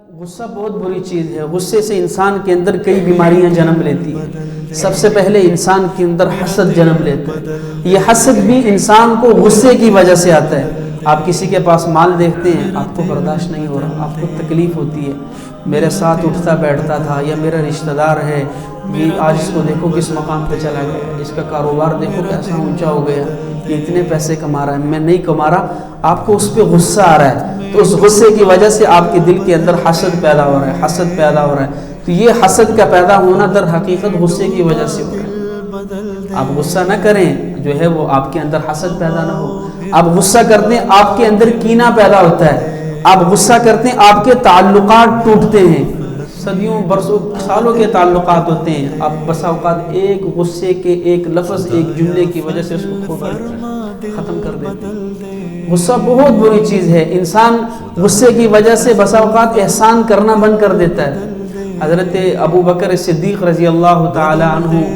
غصہ بہت بری چیز ہے. غصے سے انسان کے اندر کئی بیماریاں جنم لیتی ہیں. سب سے پہلے انسان کے اندر حسد جنم لیتا ہے. یہ حسد بھی انسان کو غصے کی وجہ سے آتا ہے. آپ کسی کے پاس مال دیکھتے ہیں، آپ کو برداشت نہیں ہو رہا، آپ کو تکلیف ہوتی ہے. میرے ساتھ اٹھتا بیٹھتا تھا، یا میرا رشتہ دار ہے، یہ آج اس کو دیکھو کس مقام پہ چلا گیا، اس کا کاروبار دیکھو کیسا اونچا ہو گیا، یہ اتنے پیسے کما رہا ہے، میں نہیں کما رہا. آپ کو اس پہ غصہ آ رہا ہے، تو اس غصے کی وجہ سے آپ کے دل کے اندر حسد پیدا ہو رہا ہے، حسد پیدا ہو رہا ہے. تو یہ حسد کا پیدا ہونا در حقیقت غصے کی وجہ سے ہو رہا ہے. آپ غصہ نہ کریں، جو ہے وہ آپ کے اندر حسد پیدا نہ ہو. آپ غصہ کرتے ہیں، آپ کے اندر کینہ پیدا ہوتا ہے. آپ غصہ کرتے ہیں، آپ کے تعلقات ٹوٹتے ہیں. صدیوں برسوں سالوں کے تعلقات ہوتے ہیں. آپ بسا اوقات ایک غصے کے ایک لفظ، ایک جملے کی وجہ سے اس کو ختم کر دیتے ہیں. غصہ بہت بری چیز ہے. انسان غصے کی وجہ سے بسا اوقات احسان کرنا بند کر دیتا ہے. حضرت ابو بکر صدیق رضی اللہ تعالی عنہ،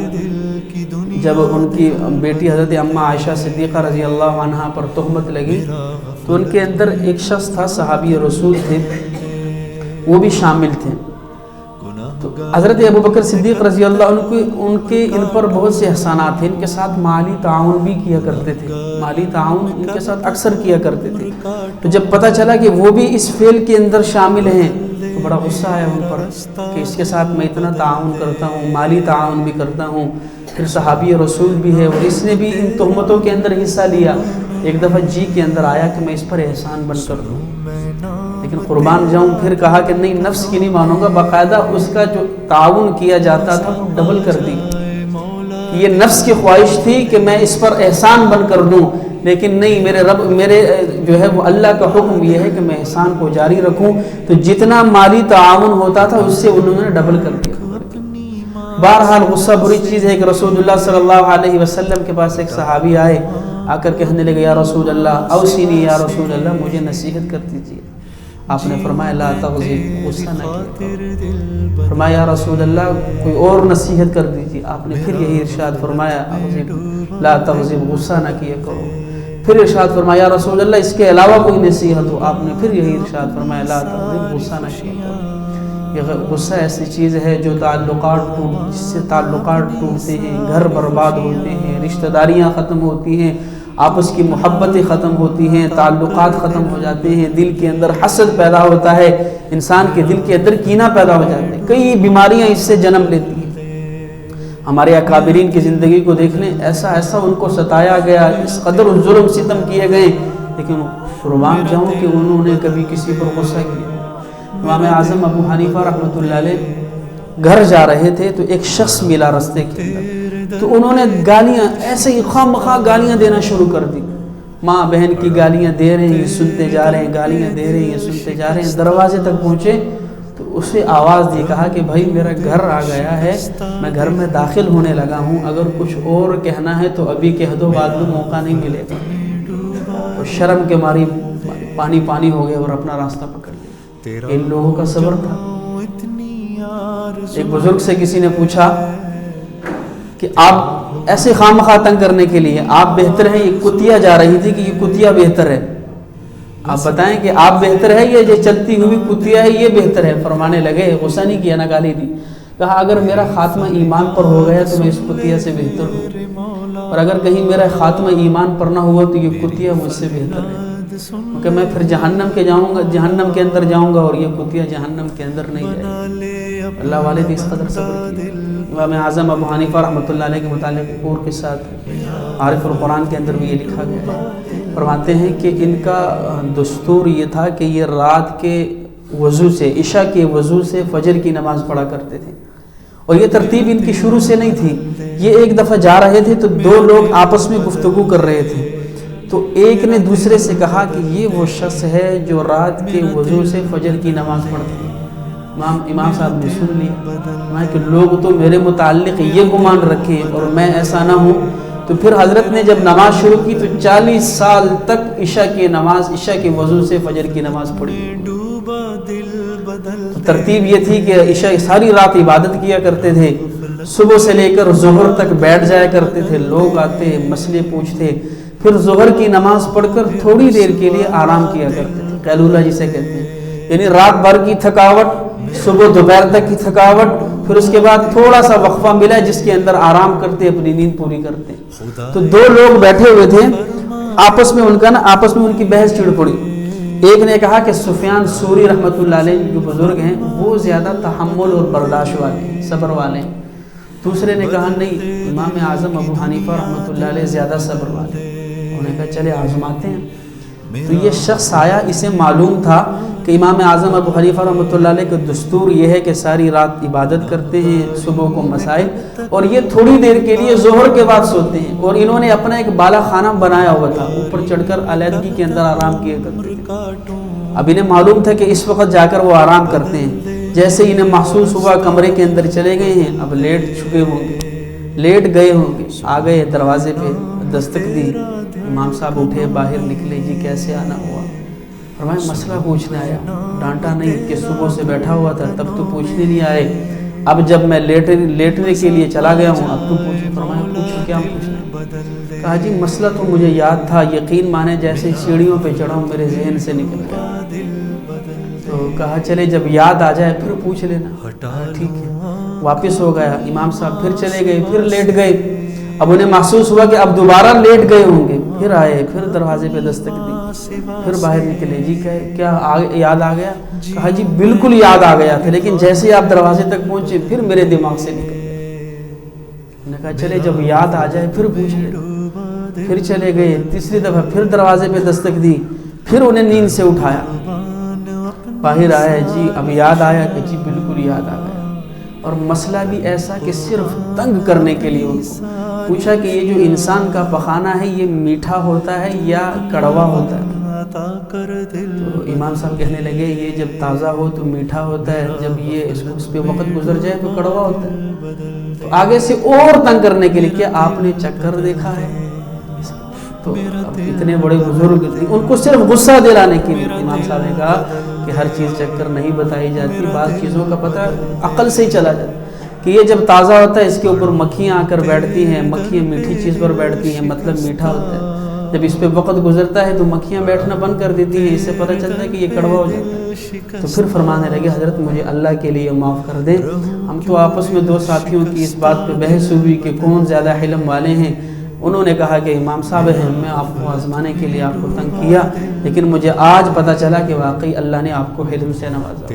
جب ان کی بیٹی حضرت اماں عائشہ صدیقہ رضی اللہ عنہ پر تہمت لگی، تو ان کے اندر ایک شخص تھا، صحابی رسول تھے، وہ بھی شامل تھے. تو حضرت ابو بکر صدیق رضی اللہ عنہ ان پر بہت سے احسانات تھے. ان کے ساتھ مالی تعاون بھی کیا کرتے تھے، مالی تعاون ان کے ساتھ اکثر کیا کرتے تھے. تو جب پتہ چلا کہ وہ بھی اس فعل کے اندر شامل ہیں، تو بڑا غصہ آیا ان پر کہ اس کے ساتھ میں اتنا تعاون کرتا ہوں، مالی تعاون بھی کرتا ہوں، پھر صحابی رسول بھی ہے، اور اس نے بھی ان تہمتوں کے اندر حصہ لیا. ایک دفعہ جی کے اندر آیا کہ میں اس پر احسان بند کر دوں، لیکن قربان جاؤں. پھر کہا کہ نہیں، نفس کی نہیں مانوں گا، باقاعدہ اس کا جو تعاون کیا جاتا تھا وہ ڈبل کر دی. یہ نفس کی خواہش تھی کہ میں اس پر احسان بند کر دوں، لیکن نہیں، میرے رب، میرے جو ہے وہ اللہ کا حکم یہ ہے کہ میں احسان کو جاری رکھوں. تو جتنا مالی تعاون ہوتا تھا اس سے انہوں نے ڈبل کر دیا. بہرحال غصہ بری چیز ہے. کہ رسول اللہ صلی اللہ علیہ وسلم کے پاس ایک صحابی آئے، آ کر کہنے لگے یا رسول اللہ اوصینی، یا رسول اللہ مجھے نصیحت کر دیجیے. آپ نے فرمایا لا تغضب، غصہ نہ کیا. فرمایا یا رسول اللہ کوئی اور نصیحت کر دیجیے. آپ نے پھر یہی ارشاد فرمایا لا تغضب، غصہ نہ کیا کرو. پھر ارشاد فرمایا یا رسول اللہ اس کے علاوہ کوئی نصیحت ہو. آپ نے پھر یہی ارشاد فرمایا لا تغضب، غصہ نہ کیا کرو. یہ غصہ ایسی چیز ہے جو جس سے تعلقات ٹوٹتے ہیں، گھر برباد ہوتے ہیں، رشتہ داریاں ختم ہوتی ہیں، آپس کی محبتیں ختم ہوتی ہیں، تعلقات ختم ہو جاتے ہیں، دل کے اندر حسد پیدا ہوتا ہے، انسان کے دل کے اندر کینہ پیدا ہو جاتے ہیں. کئی بیماریاں اس سے جنم لیتی ہیں. ہمارے اکابرین کی زندگی کو دیکھ لیں، ایسا ان کو ستایا گیا، اس قدر ظلم ستم کیے گئے، لیکن قربان جاؤں کہ انہوں نے کبھی کسی پر غصہ کیا. امام اعظم ابو حنیفہ رحمۃ اللہ علیہ گھر جا رہے تھے، تو ایک شخص ملا رستے کے اندر، تو انہوں نے گالیاں ایسے ہی خواہ مخواہ گالیاں دینا شروع کر دی. ماں بہن کی گالیاں دے رہے ہیں، یہ سنتے جا رہے ہیں، گالیاں دے رہے ہیں، یہ سنتے جا رہے ہیں. دروازے تک پہنچے تو اسے آواز دی، کہا کہ بھائی میرا گھر آ گیا ہے، میں گھر میں داخل ہونے لگا ہوں، اگر کچھ اور کہنا ہے تو ابھی کہہ دو، بعد میں موقع نہیں ملے گا. اور شرم کے ماری پانی ہو گئے اور اپنا راستہ پکڑ لیا. ان لوگوں کا صبر تھا. ایک بزرگ سے کسی نے پوچھا کہ آپ ایسے خواہ مخواہ تنگ کرنے کے لیے آپ بہتر ہیں، یہ کتیا جا رہی تھی کہ یہ کتیا بہتر ہے، آپ بتائیں کہ آپ بہتر ہے، یہ جو چلتی ہوئی کتیا ہے یہ بہتر ہے. فرمانے لگے، غصہ نہیں کیا، نہ گالی دی. کہا اگر میرا خاتمہ ایمان پر ہو گیا تو میں اس کتیا سے بہتر ہوں، اور اگر کہیں میرا خاتمہ ایمان پر نہ ہوا تو یہ کتیا مجھ سے بہتر ہے، کیونکہ میں پھر جہنم کے اندر جاؤں گا اور یہ کتیا جہنم کے اندر نہیں جائے گی. اللہ والے نے اس قدر صبر کیا. امام اعظم ابو حنیفہ رحمۃ اللہ علیہ کے متعلق ایک اور قصہ عارف القرآن کے اندر بھی یہ لکھا گیا ہے. فرماتے ہیں کہ ان کا دستور یہ تھا کہ یہ رات کے وضو سے، عشاء کے وضو سے فجر کی نماز پڑھا کرتے تھے. اور یہ ترتیب ان کی شروع سے نہیں تھی. یہ ایک دفعہ جا رہے تھے تو دو لوگ آپس میں گفتگو کر رہے تھے، تو ایک نے دوسرے سے کہا کہ یہ وہ شخص ہے جو رات کے وضو سے فجر کی نماز پڑھتے ہیں. امام صاحب نے سن لیا کہ لوگ تو میرے متعلق یہ گمان رکھے اور میں ایسا نہ ہوں. تو پھر حضرت نے جب نماز شروع کی تو 40 سال تک عشاء کے وضو سے فجر کی نماز پڑھی. تو ترتیب یہ تھی کہ عشاء ساری رات عبادت کیا کرتے تھے، صبح سے لے کر ظہر تک بیٹھ جایا کرتے تھے، لوگ آتے مسئلے پوچھتے، پھر ظہر کی نماز پڑھ کر تھوڑی دیر کے لیے آرام کیا کرتے تھے، قیلولہ جسے کہتے ہیں. یعنی رات بھر کی تھکاوٹ، صبح دوپہر تک کی تھکاوٹ، پھر اس کے بعد تھوڑا سا وقفہ ملا جس کے اندر آرام کرتے، اپنی نیند پوری کرتے. تو دو لوگ بیٹھے ہوئے تھے، آپس میں ان کی بحث چھڑ پڑی. ایک نے کہا کہ سفیان ثوری رحمۃ اللہ علیہ جو بزرگ ہیں وہ زیادہ تحمل اور برداشت والے ہیں، صبر والے ہیں. دوسرے نے کہا نہیں، امام اعظم ابو حنیفہ رحمۃ اللہ علیہ زیادہ صبر والے ہیں. انہوں نے کہا چلے آزماتے ہیں. تو یہ شخص آیا، اسے معلوم تھا کہ امام اعظم ابو حنیفہ رحمۃ اللہ علیہ کا دستور یہ ہے کہ ساری رات عبادت کرتے ہیں، صبح کو مسائل، اور یہ تھوڑی دیر کے لیے ظہر کے بعد سوتے ہیں. اور انہوں نے اپنا ایک بالا خانہ بنایا ہوا تھا، اوپر چڑھ کر علیحدگی کے اندر آرام کیا کرتے تھے. اب انہیں معلوم تھا کہ اس وقت جا کر وہ آرام کرتے ہیں. جیسے انہیں محسوس ہوا کمرے کے اندر چلے گئے ہیں، اب لیٹ گئے ہوں گے. آ گئے، دروازے پہ دستک دی. امام صاحب اٹھے، باہر نکلے. جی کیسے آنا ہوا؟ فرمایا مسئلہ پوچھنے آیا. ڈانٹا نہیں کہ صبح سے بیٹھا ہوا تھا تب تو پوچھنے نہیں آئے، اب جب میں لیٹنے کے لیے چلا گیا ہوں اب تو پوچھے. فرمایا پوچھو کیا پوچھنا؟ کہا جی مسئلہ تو مجھے یاد تھا، یقین مانے جیسے سیڑھیوں پہ چڑھا ہوں میرے ذہن سے نکل گیا. تو کہا چلے جب یاد آ جائے پھر پوچھ لینا. ٹھیک ہے. واپس ہو گیا. امام صاحب پھر چلے گئے، پھر لیٹ گئے. اب انہیں محسوس ہوا کہ اب دوبارہ لیٹ گئے ہوں گے. پھر آئے، پھر دروازے پہ دستک دی، پھر باہر نکلے. جی کیا یاد آ گیا؟ کہا جی بالکل یاد آ گیا تھا، لیکن جیسے ہی آپ دروازے تک پہنچے پھر میرے دماغ سے نکل گیا. انہوں نے کہا چلے جب یاد آ جائے پھر پوچھ لیں. پھر چلے گئے. تیسری دفعہ پھر دروازے پہ دستک دی، پھر انہیں نیند سے اٹھایا. باہر آیا. جی اب یاد آیا؟ کہ جی بالکل یاد آ گیا. اور مسئلہ بھی ایسا کہ صرف تنگ کرنے کے لیے ان کو پوچھا کہ یہ جو انسان کا پخانہ ہے یہ میٹھا ہوتا ہے یا کڑوا ہوتا ہے؟ تو امام صاحب کہنے لگے یہ جب تازہ ہو تو میٹھا ہوتا ہے، جب یہ اس پہ وقت گزر جائے تو کڑوا ہوتا ہے. تو آگے سے اور تنگ کرنے کے لیے کہ آپ نے چکر دیکھا ہے؟ تو اب اتنے بڑے بزرگ تھے، ان کو صرف غصہ دلانے کے لیے امام صاحب نے کہا کہ ہر چیز چکر نہیں بتائی جاتی، بعض چیزوں کا پتہ عقل سے ہی چلا جاتا کہ یہ جب تازہ ہوتا ہے اس کے اوپر مکھیاں آ کر بیٹھتی ہیں، مکھیاں میٹھی چیز پر بیٹھتی ہیں، مطلب میٹھا ہوتا ہے. جب اس پہ وقت گزرتا ہے تو مکھیاں بیٹھنا بند کر دیتی ہیں، اس سے پتہ چلتا ہے کہ یہ کڑوا ہو جاتا ہے. تو پھر فرمانے لگے حضرت مجھے اللہ کے لیے معاف کر دیں، ہم تو آپس میں دو ساتھیوں کی اس بات پہ بحث ہوئی کہ کون زیادہ حلم والے ہیں. انہوں نے کہا کہ امام صاحب ہیں، میں آپ کو آزمانے کے لیے آپ کو تنگ کیا، لیکن مجھے آج پتہ چلا کہ واقعی اللہ نے آپ کو حلم سے نوازا.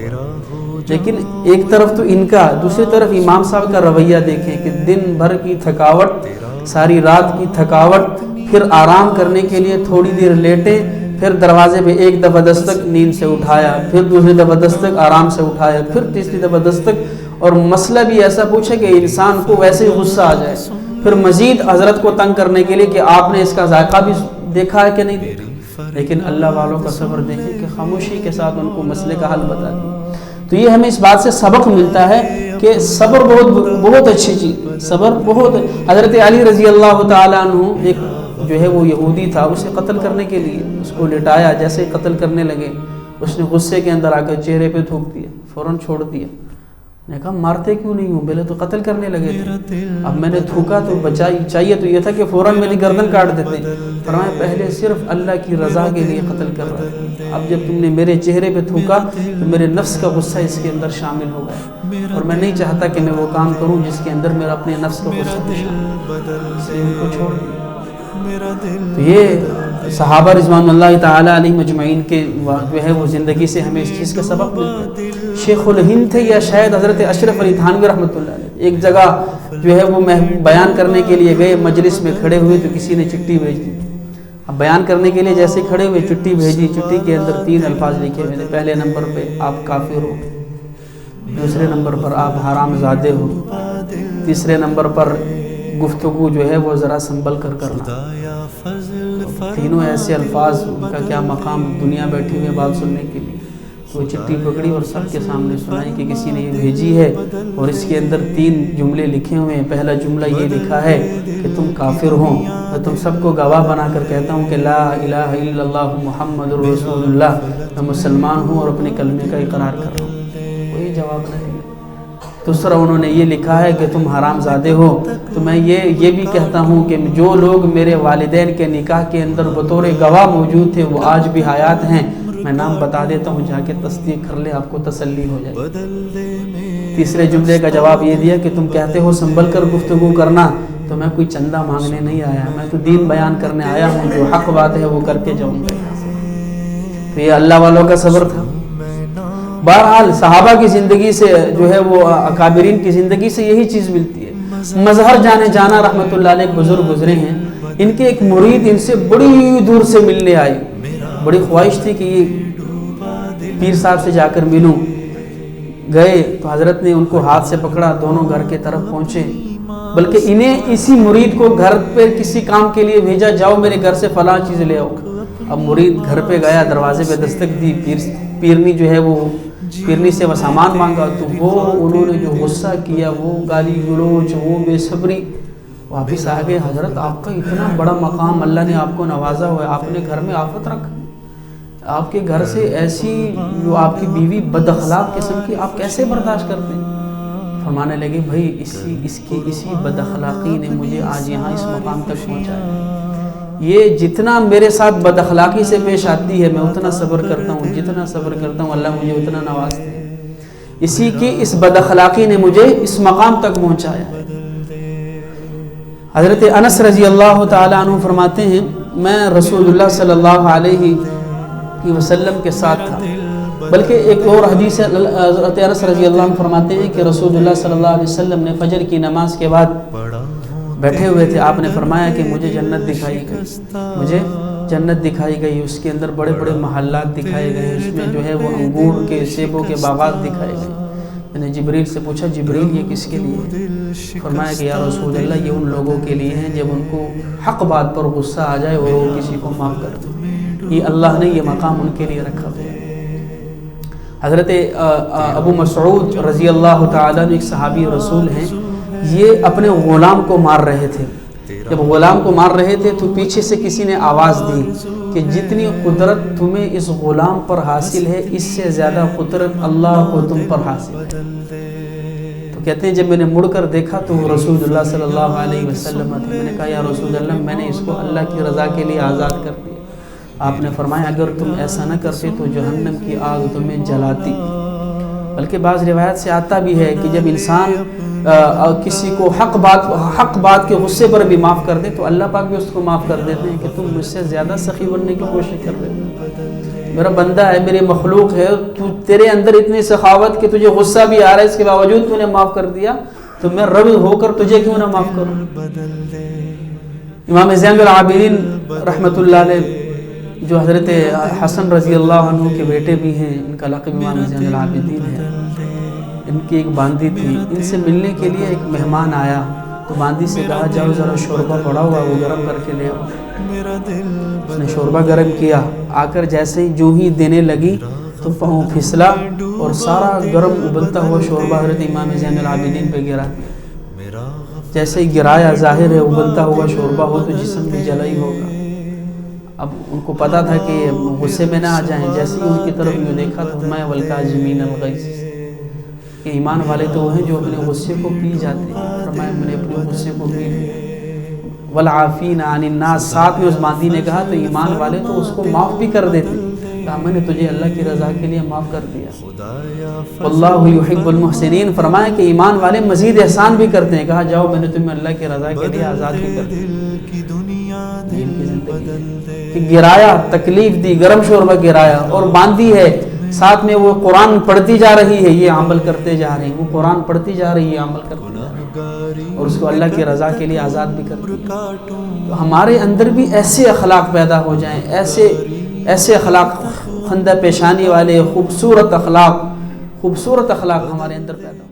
لیکن ایک طرف تو ان کا، دوسری طرف امام صاحب کا رویہ دیکھیں کہ دن بھر کی تھکاوٹ، ساری رات کی تھکاوٹ، پھر آرام کرنے کے لیے تھوڑی دیر لیٹے، پھر دروازے پہ ایک دفعہ دستک، نیند سے اٹھایا، پھر دوسری دفعہ دستک، آرام سے اٹھایا، پھر تیسری دفعہ دستک. اور مسئلہ بھی ایسا پوچھا کہ انسان کو ویسے ہی غصہ آ جائے. پھر مزید حضرت کو تنگ کرنے کے لیے کہ آپ نے اس کا ذائقہ بھی دیکھا ہے کہ نہیں دیکھا. لیکن اللہ والوں کا صبر دیکھیں کہ خاموشی کے ساتھ ان کو مسئلے کا حل بتا دیا. تو یہ ہمیں اس بات سے سبق ملتا ہے کہ صبر بہت اچھی چیز. صبر بہت. حضرت علی رضی اللہ تعالیٰ عنہ ایک جو ہے وہ یہودی تھا، اسے قتل کرنے کے لیے اس کو لٹایا. جیسے قتل کرنے لگے اس نے غصے کے اندر آ کر چہرے پہ تھوک دیا، فوراً چھوڑ دیا. نے کہا مارتے کیوں نہیں ہوں، پہلے تو قتل کرنے لگے تھے، اب میں نے تھوکا تو چاہیے تو یہ تھا کہ فوراً میری گردن کاٹ دیتے. فرمایا پہلے صرف اللہ کی رضا کے لیے قتل کر رہا تھا، اب جب تم نے میرے چہرے پہ تھوکا تو میرے نفس کا غصہ اس کے اندر شامل ہو گیا، اور میں نہیں چاہتا کہ میں وہ کام کروں جس کے اندر میرا اپنے نفس کا غصہ شامل، اس لیے ان کو چھوڑ دیا. تو یہ صحابہ رضوان اللہ تعالیٰ علیہ مجمعین کے جو ہے وہ زندگی سے ہمیں اس چیز کا سبق ملتا ہے. شیخ الہند تھے یا شاید حضرت اشرف علی تھانوی رحمۃ اللہ علیہ. ایک جگہ جو ہے وہ بیان کرنے کے لیے گئے، مجلس میں کھڑے ہوئے تو کسی نے چٹھی بھیج دی. اب بیان کرنے کے لیے جیسے کھڑے ہوئے چٹھی بھیجی. چٹھی کے اندر 3 الفاظ لکھے ہوئے تھے. پہلے نمبر پہ آپ کافر ہو، دوسرے نمبر پر آپ حرام زادے ہو، تیسرے نمبر پر گفتگو جو ہے وہ ذرا سنبھل کر کرنا. تینوں ایسے الفاظ، ان کا کیا مقام دنیا بیٹھی ہوئے بات سننے کے لیے. تو چٹھی پکڑی اور سب کے سامنے سنائی کہ کسی نے یہ بھیجی ہے اور اس کے اندر 3 جملے لکھے ہوئے ہیں. پہلا جملہ یہ لکھا ہے کہ تم کافر ہو، میں تم سب کو گواہ بنا کر کہتا ہوں کہ لا الہ الا اللہ محمد رسول اللہ، میں مسلمان ہوں اور اپنے کلمے کا اقرار کر رہا ہوں. کوئی جواب نہیں. دوسرا انہوں نے یہ لکھا ہے کہ تم حرام زادے ہو، تو میں یہ بھی کہتا ہوں کہ جو لوگ میرے والدین کے نکاح کے اندر بطور گواہ موجود تھے وہ آج بھی حیات ہیں، میں نام بتا دیتا ہوں، جا کے تصدیق کر لیں، آپ کو تسلی ہو جائے۔ تیسرے جملے کا جواب یہ دیا کہ تم کہتے ہو سنبھل کر گفتگو کرنا، تو میں کوئی چندہ مانگنے نہیں آیا، میں تو دین بیان کرنے آیا ہوں، جو حق بات ہے وہ کر کے جاؤں گا۔ تو یہ اللہ والوں کا صبر تھا۔ بہرحال صحابہ کی زندگی سے جو ہے وہ اکابرین کی زندگی سے یہی چیز ملتی ہے۔ مظہر جانے جانا رحمۃ اللہ علیہ بزرگ گزرے ہیں، ان کے ایک مرید ان سے بڑی دور سے ملنے آئے، بڑی خواہش تھی کہ یہ پیر صاحب سے جا کر ملوں۔ گئے تو حضرت نے ان کو ہاتھ سے پکڑا، دونوں گھر کے طرف پہنچے، بلکہ انہیں اسی مرید کو گھر پہ کسی کام کے لیے بھیجا، جاؤ میرے گھر سے فلاں چیز لے آؤ۔ اب مرید گھر پہ گیا، دروازے پہ دستک دی، پیرنی جو ہے وہ پیرنی سے وہ سامان مانگا، تو وہ انہوں نے جو غصہ کیا، وہ گالی گلوچ، وہ بے صبری، واپس آ گئے۔ حضرت آپ کا اتنا بڑا مقام، اللہ نے آپ کو نوازا ہوا ہے، آپ نے گھر میں آفت رکھ، آپ کے گھر سے ایسی جو آپ کی بیوی بد اخلاق قسم کی، آپ کیسے برداشت کرتے ہیں؟ فرمانے لگے بھائی اسی بد اخلاقی نے مجھے آج یہاں اس مقام تک پہنچایا، یہ جتنا میرے ساتھ بد اخلاقی سے پیش آتی ہے میں اتنا صبر کرتا ہوں، جتنا صبر کرتا ہوں اللہ مجھے اتنا نوازتے ہیں، اسی کی اس بد اخلاقی نے مجھے اس مقام تک پہنچایا۔ حضرت انس رضی اللہ تعالیٰ عنہ فرماتے ہیں میں رسول اللہ صلی اللہ علیہ وسلم کے ساتھ تھا، بلکہ ایک اور حدیث حضرت انس رضی اللہ عنہ فرماتے ہیں کہ رسول اللہ صلی اللہ علیہ وسلم نے فجر کی نماز کے بعد بیٹھے ہوئے تھے، آپ نے فرمایا کہ مجھے جنت دکھائی گئی، مجھے جنت دکھائی گئی، اس کے اندر بڑے بڑے محلات دکھائے گئے، اس میں جو ہے وہ انگور کے سیبوں کے باغات دکھائے گئے۔ میں نے جبریل سے پوچھا جبریل یہ کس کے لیے ہے؟ فرمایا کہ یا رسول اللہ یہ ان لوگوں کے لیے ہیں جب ان کو حق بات پر غصہ آ جائے اور وہ کسی کو معاف کر دے، یہ اللہ نے یہ مقام ان کے لیے رکھا ہے۔ حضرت ابو مسعود رضی اللہ تعالیٰ عنہ ایک صحابی رسول ہیں، یہ اپنے غلام کو مار رہے تھے، جب غلام کو مار رہے تھے تو پیچھے سے کسی نے آواز دی کہ جتنی قدرت تمہیں اس غلام پر حاصل ہے اس سے زیادہ قدرت اللہ کو تم پر حاصل ہے۔ تو کہتے ہیں جب میں نے مڑ کر دیکھا تو رسول اللہ صلی اللہ علیہ وسلم تھے، میں نے کہا یا رسول اللہ میں نے اس کو اللہ کی رضا کے لیے آزاد کر دیا۔ آپ نے فرمایا اگر تم ایسا نہ کرتے تو جہنم کی آگ تمہیں جلاتی۔ بلکہ بعض روایت سے آتا بھی ہے کہ جب انسان کسی کو حق بات کے غصے پر بھی معاف کر دے تو اللہ پاک بھی اس کو معاف کر دیتے ہیں کہ تم مجھ سے زیادہ سخی بننے کی کوشش کر رہے ہو، میرا بندہ ہے، میری مخلوق ہے، تیرے اندر اتنی سخاوت کہ تجھے غصہ بھی آ رہا ہے، اس کے باوجود تو نے معاف کر دیا، تو میں رب ہو کر تجھے کیوں نہ معاف کروں۔ امام زین العابدین رحمۃ اللہ علیہ جو حضرت حسن رضی اللہ عنہ کے بیٹے بھی ہیں، ان کا لقب امام زین العابدین ہے، ان کی ایک باندی تھی، ان سے ملنے کے لیے ایک مہمان آیا تو باندی سے کہا جاؤ ذرا شوربہ پڑا ہوا وہ گرم کر کے لے آؤ۔ اس نے شوربہ گرم کیا، آ کر جیسے ہی جو ہی دینے لگی تو پاؤں پھسلا اور سارا گرم ابلتا ہوا شوربہ حضرت امام زین العابدین پہ گرا۔ جیسے ہی گرایا ظاہر ہے ابلتا ہوا شوربہ ہو تو جسم میں جلا ہی ہوگا۔ اب ان کو پتا تھا کہ غصے میں نہ آ جائیں، جیسے ہی ان کی طرف یوں دیکھا تو فرمایا والکاظمین الغیظ، کہ ایمان والے تو وہ ہیں جو اپنے غصے کو پی جاتے ہیں۔ فرمایا میں نے اپنے غصے کو پی لیا۔ والعافین عن الناس، ساتھ میں اس باندی نے کہا تو ایمان والے تو اس کو معاف بھی کر دیتے، کہا میں نے تجھے اللہ کی رضا کے لیے معاف کر دیا۔ واللہ یحب المحسنین، فرمایا کہ ایمان والے مزید احسان بھی کرتے ہیں، کہا جاؤ میں نے تمہیں اللہ کی رضا کے لیے آزاد بھی کر دیا۔ کہ گرایا، تکلیف دی، گرم شوربہ گرایا، اور باندھی ہے ساتھ میں وہ قرآن پڑھتی جا رہی ہے، یہ عمل کرتے جا رہے ہیں، وہ قرآن پڑھتی جا رہی ہے، عمل کرتے جا رہی ہے، اور اس کو اللہ کی رضا کے لیے آزاد بھی کرتی ہے۔ تو ہمارے اندر بھی ایسے اخلاق پیدا ہو جائیں، ایسے اخلاق، خندہ پیشانی والے خوبصورت اخلاق ہمارے اندر پیدا ہو۔